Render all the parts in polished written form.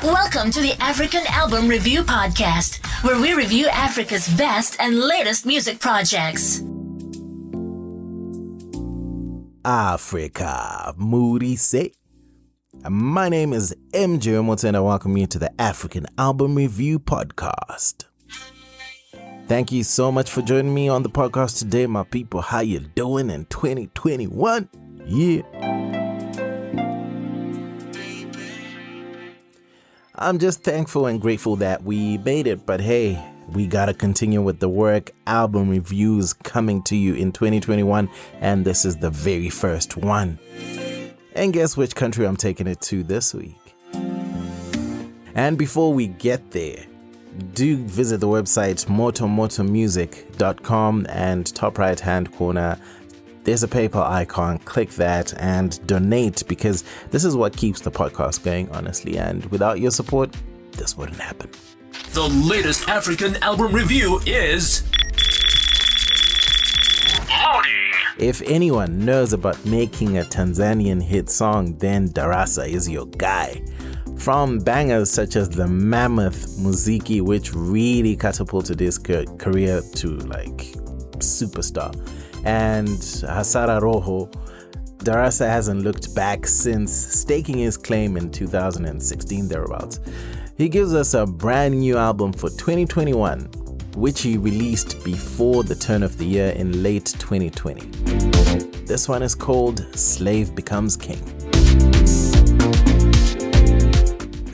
Welcome to the African Album Review Podcast, where we review Africa's best and latest music projects. Africa, moody say. My name is MJ Wemoto and I welcome you to the African Album Review Podcast. Thank you so much for joining me on the podcast today, my people. How you doing in 2021? Yeah. I'm just thankful and grateful that we made it, but hey, we gotta continue with the work. Album reviews coming to you in 2021, and this is the very first one. And guess which country I'm taking it to this week? And before we get there, do visit the website motomotomusic.com, and top right hand corner there's a PayPal icon. Click that and donate, because this is what keeps the podcast going, honestly, and without your support this wouldn't happen. The latest African album review is loading. If anyone knows about making a Tanzanian hit song, then Darassa is your guy. From bangers such as the Mammoth Muziki, which really catapulted his career to like superstar, and Hasara Roho, Darassa hasn't looked back since staking his claim in 2016 thereabouts. He gives us a brand new album for 2021, which he released before the turn of the year in late 2020. This one is called Slave Becomes King.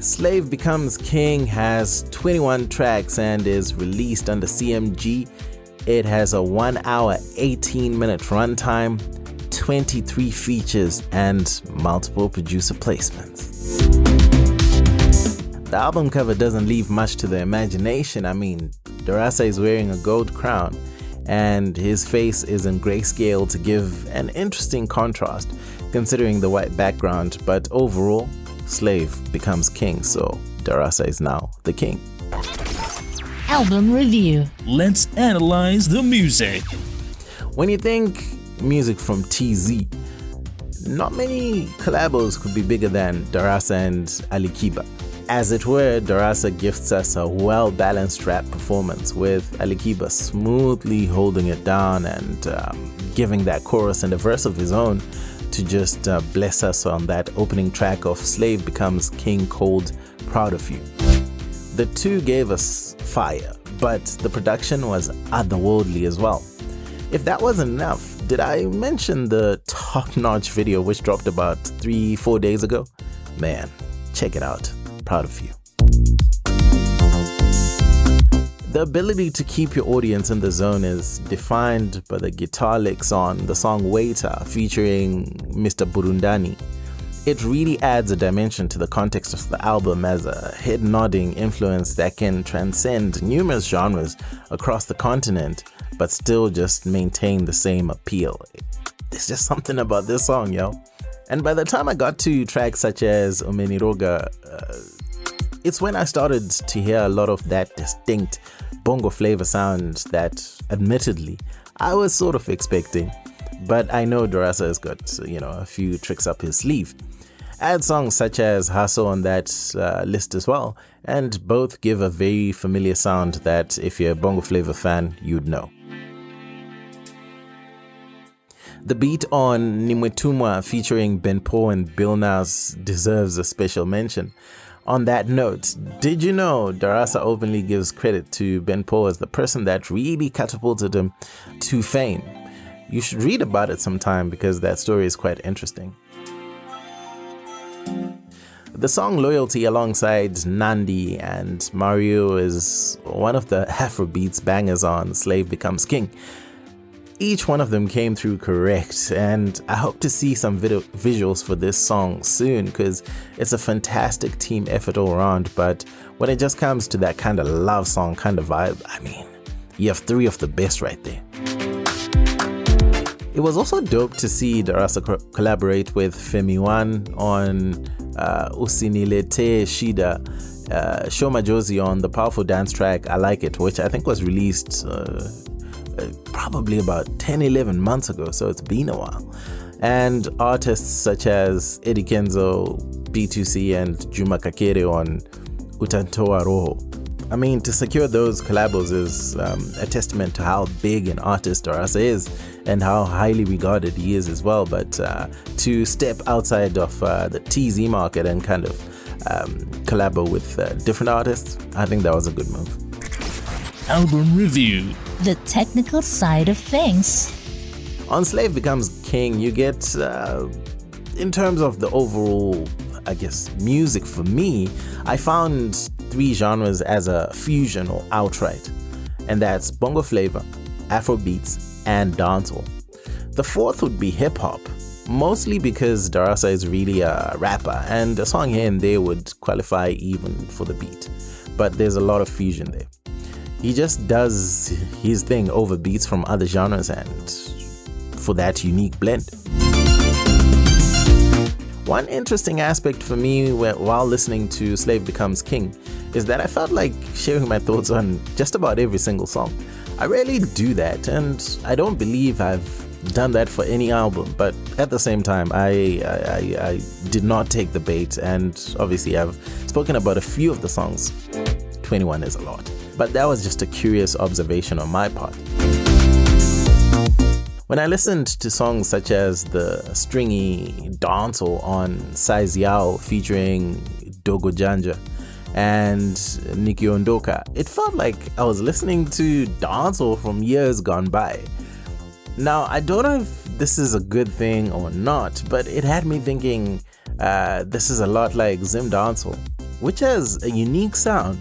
Slave Becomes King has 21 tracks and is released under CMG. It has a 1 hour, 18 minute runtime, 23 features, and multiple producer placements. The album cover doesn't leave much to the imagination. I mean, Darassa is wearing a gold crown, and his face is in grayscale to give an interesting contrast considering the white background, but overall, Slave becomes king, so Darassa is now the king. Album review. Let's analyze the music. When you think music from TZ, not many collabos could be bigger than Darassa and Ali Kiba. As it were, Darassa gifts us a well-balanced rap performance, with Ali Kiba smoothly holding it down and giving that chorus and a verse of his own to just bless us on that opening track of Slave Becomes King called Proud of You. The two gave us fire, but the production was otherworldly as well. If that wasn't enough, did I mention the top-notch video which dropped about 3-4 days ago? Man, check it out. Proud of you. The ability to keep your audience in the zone is defined by the guitar licks on the song Waiter featuring Mr. Burudani. It really adds a dimension to the context of the album as a head-nodding influence that can transcend numerous genres across the continent, but still just maintain the same appeal. There's just something about this song, yo. And by the time I got to tracks such as Umeniroga, it's when I started to hear a lot of that distinct bongo flavor sound that, admittedly, I was sort of expecting. But I know Darassa has got, a few tricks up his sleeve. Add songs such as Hasso on that list as well, and both give a very familiar sound that if you're a bongo flavor fan, you'd know. The beat on Nimetumwa featuring Benpo and Bill Nas deserves a special mention. On that note, did you know Darassa openly gives credit to Benpo as the person that really catapulted him to fame? You should read about it sometime because that story is quite interesting. The song Loyalty alongside Nandy and Marioo is one of the Afrobeats bangers on Slave Becomes King. Each one of them came through correct, and I hope to see some visuals for this song soon because it's a fantastic team effort all around. But when it just comes to that kind of love song kind of vibe, I mean, you have three of the best right there. It was also dope to see Darassa collaborate with Femi One on Usiniletee, Shida, Show Majozi on the powerful dance track I Like It, which I think was released probably about 10-11 months ago, so it's been a while. And artists such as Eddy, Kenzo, D2C and Juma Kakere on Utantoa Roho. I mean, to secure those collabos is a testament to how big an artist Darassa is and how highly regarded he is as well. But to step outside of the TZ market and kind of collabo with different artists, I think that was a good move. Album review. The technical side of things. On Slave Becomes King, you get, in terms of the overall, I guess, music for me, I found 3 genres as a fusion or outright, and that's bongo flavor, Afrobeats, and dancehall. The fourth would be hip hop, mostly because Darassa is really a rapper, and a song here and there would qualify even for the beat, but there's a lot of fusion there. He just does his thing over beats from other genres and for that unique blend. One interesting aspect for me while listening to Slave Becomes King is that I felt like sharing my thoughts on just about every single song. I rarely do that, and I don't believe I've done that for any album, but at the same time, I did not take the bait, and obviously I've spoken about a few of the songs. 21 is a lot, but that was just a curious observation on my part. When I listened to songs such as the stringy dancehall on Size Yao featuring Dogo Janja and Nikiondoka, it felt like I was listening to dancehall from years gone by. Now, I don't know if this is a good thing or not, but it had me thinking this is a lot like Zim dancehall, which has a unique sound,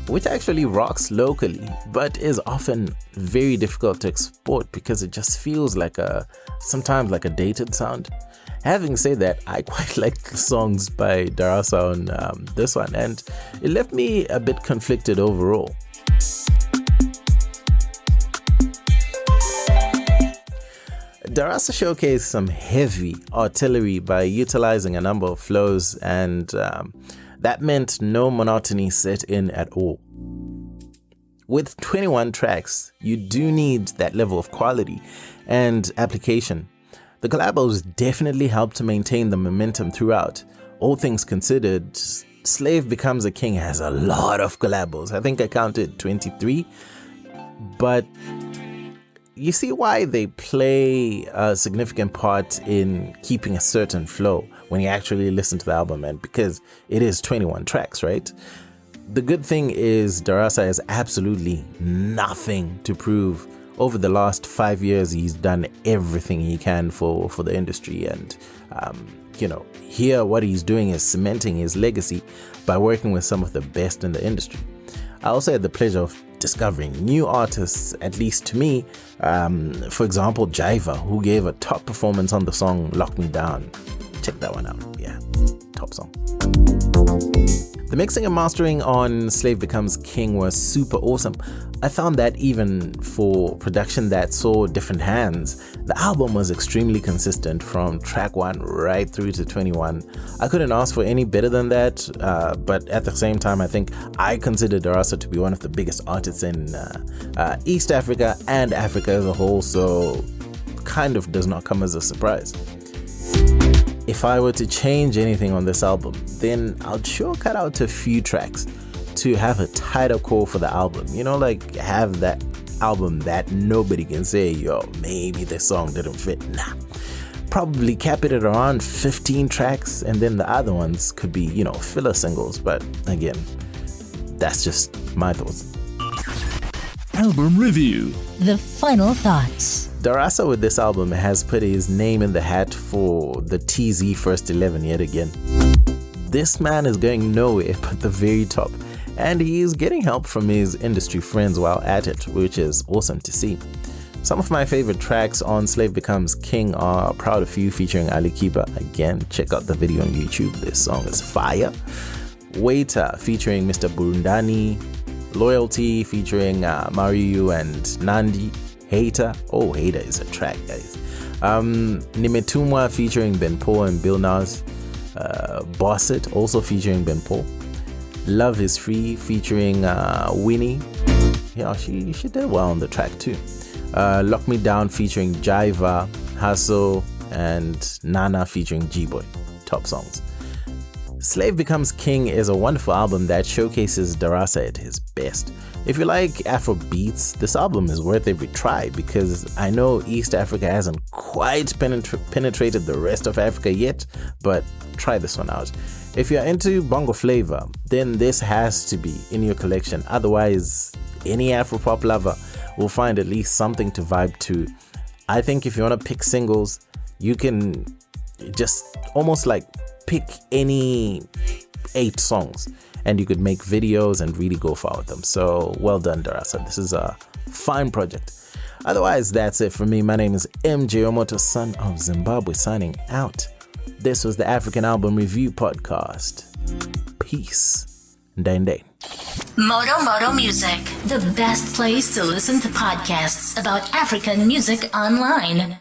which actually rocks locally, but is often very difficult to export because it just feels like sometimes like a dated sound. Having said that, I quite like the songs by Darassa on this one, and it left me a bit conflicted overall. Darassa showcased some heavy artillery by utilizing a number of flows, and that meant no monotony set in at all. With 21 tracks, you do need that level of quality and application. The collabos definitely help to maintain the momentum throughout. All things considered, Slave Becomes a King has a lot of collabos. I think I counted 23, but you see why they play a significant part in keeping a certain flow when you actually listen to the album, and because it is 21 tracks, right? The good thing is Darassa has absolutely nothing to prove. Over the last 5 years, he's done everything he can for the industry, and here what he's doing is cementing his legacy by working with some of the best in the industry. I also had the pleasure of discovering new artists, at least to me. For example, Jaiva, who gave a top performance on the song Lock Me Down. Check that one out. Yeah, top song. The mixing and mastering on Slave Becomes King was super awesome. I found that even for production that saw different hands, the album was extremely consistent from track 1 right through to 21. I couldn't ask for any better than that, but at the same time, I think I consider Darassa to be one of the biggest artists in East Africa and Africa as a whole, so kind of does not come as a surprise. If I were to change anything on this album, then I'd sure cut out a few tracks to have a tighter core for the album. Like have that album that nobody can say, yo, maybe this song didn't fit. Nah. Probably cap it at around 15 tracks, and then the other ones could be, filler singles. But again, that's just my thoughts. Album review. The final thoughts. Darassa with this album has put his name in the hat for the TZ First 11 yet again. This man is going nowhere but the very top, and he is getting help from his industry friends while at it, which is awesome to see. Some of my favorite tracks on Slave Becomes King are Proud of You featuring Ali Kiba. Again, check out the video on YouTube. This song is fire. Waiter featuring Mr. Burudani. Loyalty featuring Marioo and Nandy. Hater. Oh, Hater is a track, guys. Nimetumwa featuring Ben Paul and Bill Nas. Boss It also featuring Ben Paul. Love is Free featuring Winy. Yeah, she did well on the track too. Lock Me Down featuring Jaiva, Hasso, and Nana featuring G-Boy. Top songs. Slave Becomes King is a wonderful album that showcases Darassa at his best. If you like Afro beats, this album is worth every try because I know East Africa hasn't quite penetrated the rest of Africa yet, but try this one out. If you're into bongo flavor, then this has to be in your collection. Otherwise, any Afro pop lover will find at least something to vibe to. I think if you want to pick singles, you can just almost like pick any 8 songs and you could make videos and really go far with them. So well done, Darassa. This is a fine project. Otherwise, that's it for me. My name is MJ Wemoto, son of Zimbabwe, signing out. This was the African Album Review Podcast. Peace. Ndai. Moto Music, the best place to listen to podcasts about African music online.